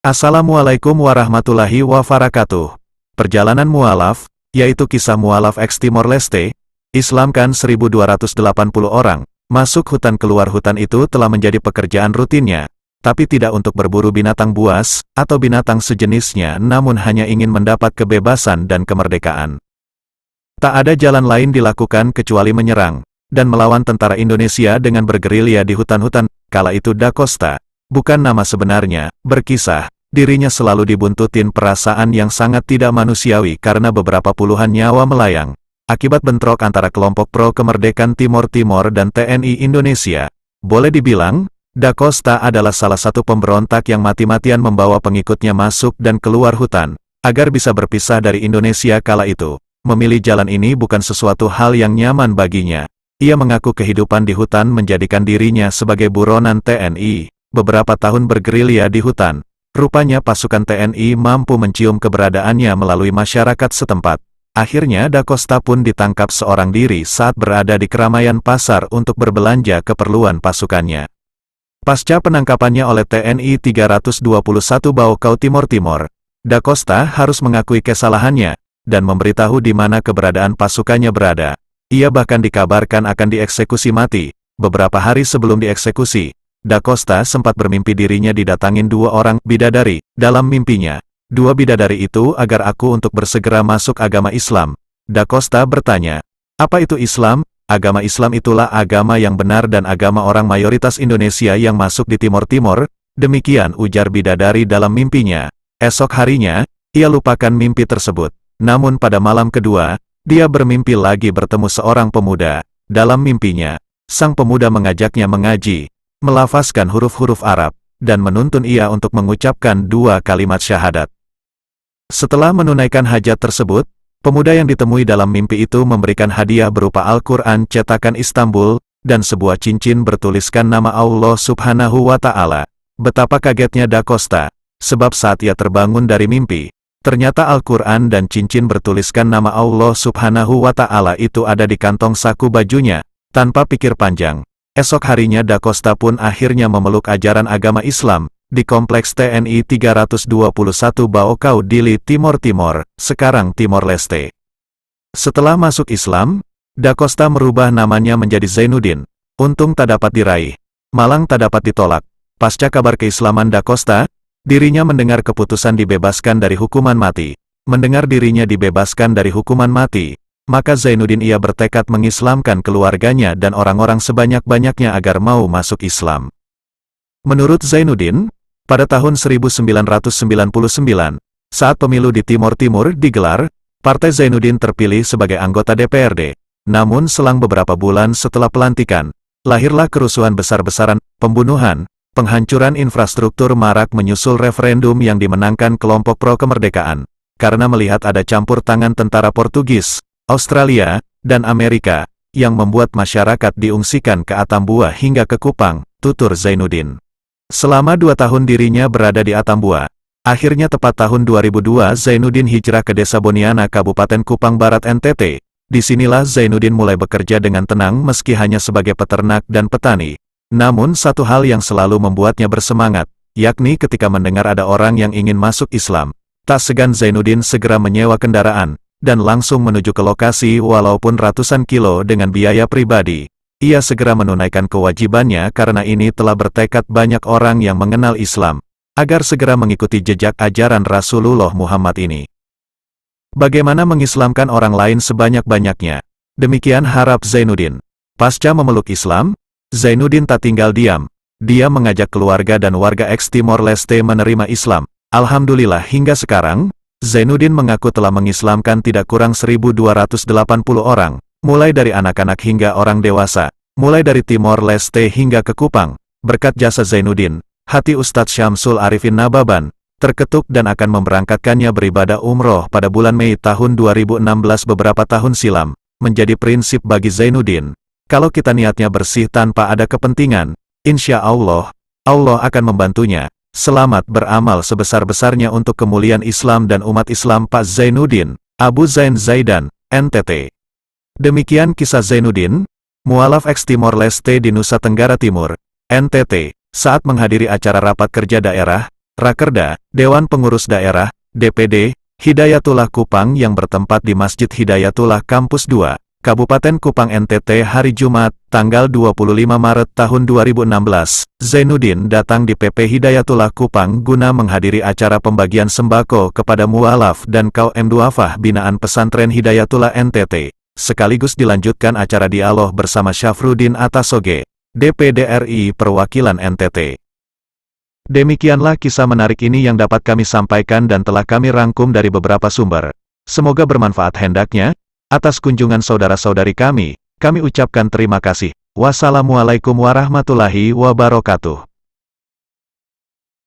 Assalamualaikum warahmatullahi wabarakatuh. Perjalanan mualaf, yaitu kisah mualaf eks Timor Leste, Islamkan 1280 orang, masuk hutan keluar hutan itu telah menjadi pekerjaan rutinnya, tapi tidak untuk berburu binatang buas, atau binatang sejenisnya namun hanya ingin mendapat kebebasan dan kemerdekaan. Tak ada jalan lain dilakukan kecuali menyerang, dan melawan tentara Indonesia dengan bergerilya di hutan-hutan. Kala itu Da Costa, bukan nama sebenarnya, berkisah, dirinya selalu dibuntutin perasaan yang sangat tidak manusiawi karena beberapa puluhan nyawa melayang, akibat bentrok antara kelompok pro-kemerdekaan Timor Timor dan TNI Indonesia. Boleh dibilang, Da Costa adalah salah satu pemberontak yang mati-matian membawa pengikutnya masuk dan keluar hutan, agar bisa berpisah dari Indonesia kala itu. Memilih jalan ini bukan sesuatu hal yang nyaman baginya. Ia mengaku kehidupan di hutan menjadikan dirinya sebagai buronan TNI. Beberapa tahun bergerilya di hutan, rupanya pasukan TNI mampu mencium keberadaannya melalui masyarakat setempat. Akhirnya Da Costa pun ditangkap seorang diri saat berada di keramaian pasar untuk berbelanja keperluan pasukannya. Pasca penangkapannya oleh TNI 321 Baokau Timor Timor, Da Costa harus mengakui kesalahannya, dan memberitahu di mana keberadaan pasukannya berada. Ia bahkan dikabarkan akan dieksekusi mati. Beberapa hari sebelum dieksekusi, Da Costa sempat bermimpi dirinya didatangin dua orang bidadari. Dalam mimpinya, dua bidadari itu agar aku untuk bersegera masuk agama Islam. Da Costa bertanya, apa itu Islam? Agama Islam itulah agama yang benar dan agama orang mayoritas Indonesia yang masuk di Timor Timor. Demikian ujar bidadari dalam mimpinya. Esok harinya, ia lupakan mimpi tersebut. Namun pada malam kedua, dia bermimpi lagi bertemu seorang pemuda. Dalam mimpinya, sang pemuda mengajaknya mengaji, melafazkan huruf-huruf Arab, dan menuntun ia untuk mengucapkan dua kalimat syahadat. Setelah menunaikan hajat tersebut, pemuda yang ditemui dalam mimpi itu memberikan hadiah berupa Al-Quran cetakan Istanbul, dan sebuah cincin bertuliskan nama Allah Subhanahu wa Ta'ala. Betapa kagetnya Da Costa, sebab saat ia terbangun dari mimpi, ternyata Al-Quran dan cincin bertuliskan nama Allah Subhanahu wa Ta'ala itu ada di kantong saku bajunya. Tanpa pikir panjang, esok harinya Da Costa pun akhirnya memeluk ajaran agama Islam, di kompleks TNI 321 Baokau Dili Timor Timor, sekarang Timor Leste. Setelah masuk Islam, Da Costa merubah namanya menjadi Zainuddin. Untung tak dapat diraih, malang tak dapat ditolak. Pasca kabar keislaman Da Costa, dirinya mendengar keputusan dibebaskan dari hukuman mati. Mendengar dirinya dibebaskan dari hukuman mati, maka Zainuddin ia bertekad mengislamkan keluarganya dan orang-orang sebanyak-banyaknya agar mau masuk Islam. Menurut Zainuddin, pada tahun 1999, saat pemilu di Timor Timur digelar, Partai Zainuddin terpilih sebagai anggota DPRD. Namun selang beberapa bulan setelah pelantikan, lahirlah kerusuhan besar-besaran, pembunuhan, penghancuran infrastruktur marak menyusul referendum yang dimenangkan kelompok pro-kemerdekaan, karena melihat ada campur tangan tentara Portugis, Australia, dan Amerika, yang membuat masyarakat diungsikan ke Atambua hingga ke Kupang, tutur Zainuddin. Selama 2 tahun dirinya berada di Atambua. Akhirnya tepat tahun 2002 Zainuddin hijrah ke Desa Boniana Kabupaten Kupang Barat NTT. Disinilah Zainuddin mulai bekerja dengan tenang meski hanya sebagai peternak dan petani. Namun satu hal yang selalu membuatnya bersemangat, yakni ketika mendengar ada orang yang ingin masuk Islam. Tak segan Zainuddin segera menyewa kendaraan, dan langsung menuju ke lokasi walaupun ratusan kilo dengan biaya pribadi. Ia segera menunaikan kewajibannya karena ini telah bertekad banyak orang yang mengenal Islam, agar segera mengikuti jejak ajaran Rasulullah Muhammad ini. Bagaimana mengislamkan orang lain sebanyak-banyaknya? Demikian harap Zainuddin. Pasca memeluk Islam, Zainuddin tak tinggal diam. Dia mengajak keluarga dan warga eks Timor Leste menerima Islam. Alhamdulillah hingga sekarang, Zainuddin mengaku telah mengislamkan tidak kurang 1280 orang, mulai dari anak-anak hingga orang dewasa, mulai dari Timor Leste hingga ke Kupang. Berkat jasa Zainuddin, hati Ustadz Syamsul Arifin Nababan terketuk dan akan memberangkatkannya beribadah umroh pada bulan Mei tahun 2016 beberapa tahun silam. Menjadi prinsip bagi Zainuddin, kalau kita niatnya bersih tanpa ada kepentingan, insya Allah, Allah akan membantunya. Selamat beramal sebesar-besarnya untuk kemuliaan Islam dan umat Islam. Pak Zainuddin, Abu Zain Zaidan, NTT. Demikian kisah Zainuddin, mualaf eks Timor Leste di Nusa Tenggara Timur, NTT, saat menghadiri acara rapat kerja daerah, Rakerda, Dewan Pengurus Daerah, DPD, Hidayatullah Kupang yang bertempat di Masjid Hidayatullah Kampus 2, Kabupaten Kupang NTT hari Jumat, tanggal 25 Maret tahun 2016, Zainuddin datang di PP Hidayatullah Kupang guna menghadiri acara pembagian sembako kepada mualaf dan kaum du'afah binaan pesantren Hidayatullah NTT. Sekaligus dilanjutkan acara dialog bersama Syafruddin Atasoge, DPD RI Perwakilan NTT. Demikianlah kisah menarik ini yang dapat kami sampaikan dan telah kami rangkum dari beberapa sumber. Semoga bermanfaat hendaknya. Atas kunjungan saudara-saudari kami ucapkan terima kasih. Wassalamualaikum warahmatullahi wabarakatuh.